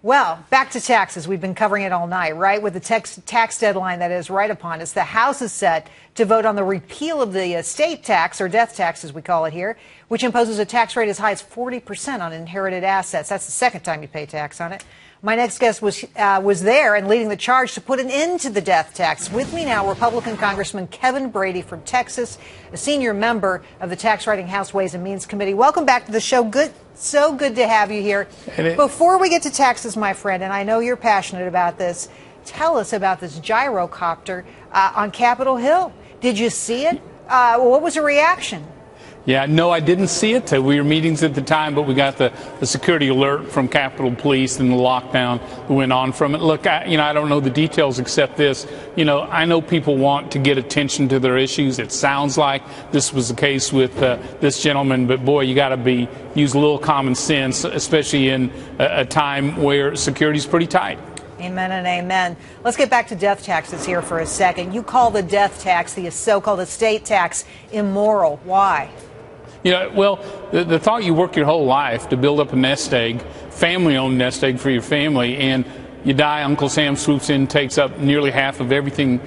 Well, back to taxes. We've been covering it all night, right? With the tax deadline that is right upon us, the House is set to vote on the repeal of the estate tax, or death tax as we call it here, which imposes a tax rate as high as 40% on inherited assets. That's the second time you pay tax on it. My next guest was there and leading the charge to put an end to the death tax. With me now, Republican Congressman Kevin Brady from Texas, a senior member of the Tax Writing House Ways and Means Committee. Welcome back to the show. So good to have you here. Before we get to taxes, my friend, and I know you're passionate about this, tell us about this gyrocopter on Capitol Hill. Did you see it? What was the reaction? Yeah, no, I didn't see it. We were meetings at the time, but we got the security alert from Capitol Police and the lockdown that went on from it. Look, I don't know the details except this. I know people want to get attention to their issues. It sounds like this was the case with this gentleman, but boy, you got to use a little common sense, especially in a time where security is pretty tight. Amen and amen. Let's get back to death taxes here for a second. You call the death tax, the so-called estate tax, immoral. Why? Well, the thought you work your whole life to build up a nest egg, family-owned nest egg for your family, and you die, Uncle Sam swoops in, takes up nearly half of everything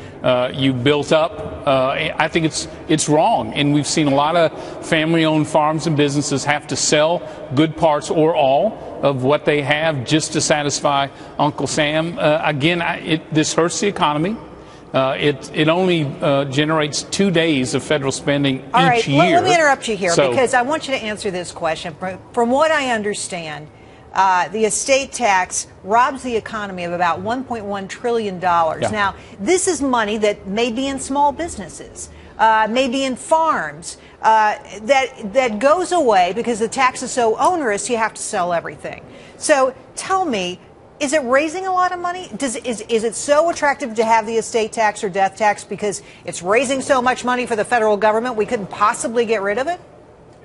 you built up. I think it's wrong, and we've seen a lot of family-owned farms and businesses have to sell good parts or all of what they have just to satisfy Uncle Sam. This hurts the economy. It only generates 2 days of federal spending each year. Let me interrupt you here because I want you to answer this question. From what I understand, the estate tax robs the economy of about $1.1 trillion. Yeah. Now, this is money that may be in small businesses, maybe in farms, that goes away because the tax is so onerous you have to sell everything. So tell me, is it raising a lot of money? Is it so attractive to have the estate tax or death tax because it's raising so much money for the federal government we couldn't possibly get rid of it?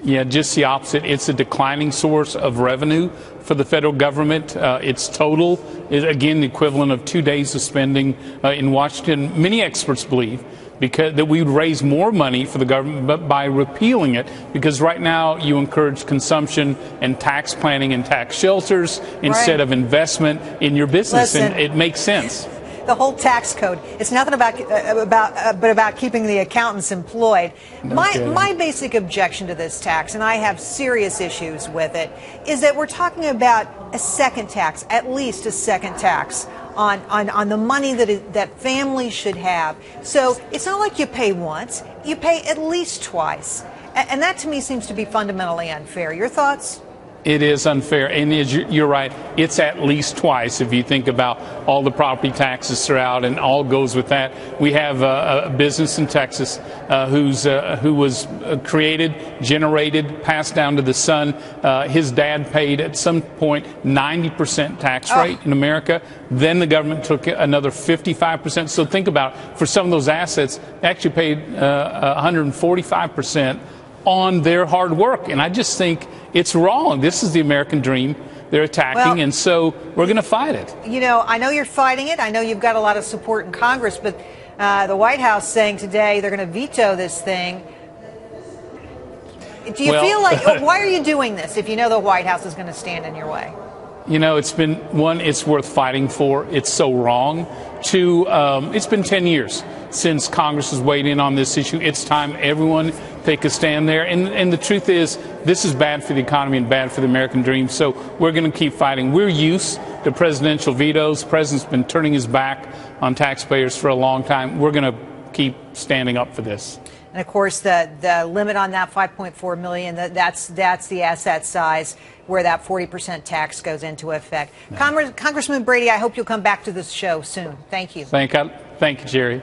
Yeah, just the opposite. It's a declining source of revenue for the federal government. Its total is, again, the equivalent of 2 days of spending in Washington. Many experts believe that we would raise more money for the government by repealing it, because right now you encourage consumption and tax planning and tax shelters instead of investment in your business. Listen, and it makes sense. The whole tax code, it's nothing about keeping the accountants employed. My basic objection to this tax, and I have serious issues with it, is that we're talking about a second tax, at least a second tax on the money that families should have. So it's not like you pay once, you pay at least twice. And that to me seems to be fundamentally unfair. Your thoughts? It is unfair, and you're right. It's at least twice if you think about all the property taxes throughout, and all goes with that. We have a business in Texas who was created, generated, passed down to the son. His dad paid at some point 90% tax rate in America. Then the government took another 55%. So think about it. For some of those assets, they actually paid 145% on their hard work, and I just think it's wrong. This is the American dream they're attacking, and so we're going to fight it. I know you're fighting it. I know you've got a lot of support in Congress, but the White House saying today they're going to veto this thing. Do you feel like, why are you doing this if you know the White House is going to stand in your way? It's been, one, it's worth fighting for. It's so wrong. Two, it's been 10 years since Congress has weighed in on this issue. It's time everyone take a stand there. And the truth is, this is bad for the economy and bad for the American dream. So we're going to keep fighting. We're used to presidential vetoes. The president's been turning his back on taxpayers for a long time. We're going to keep standing up for this. And of course, the limit on that $5.4 million, that's the asset size where that 40% tax goes into effect. No. Congressman Brady, I hope you'll come back to this show soon. Thank you. Thank you, Gerri.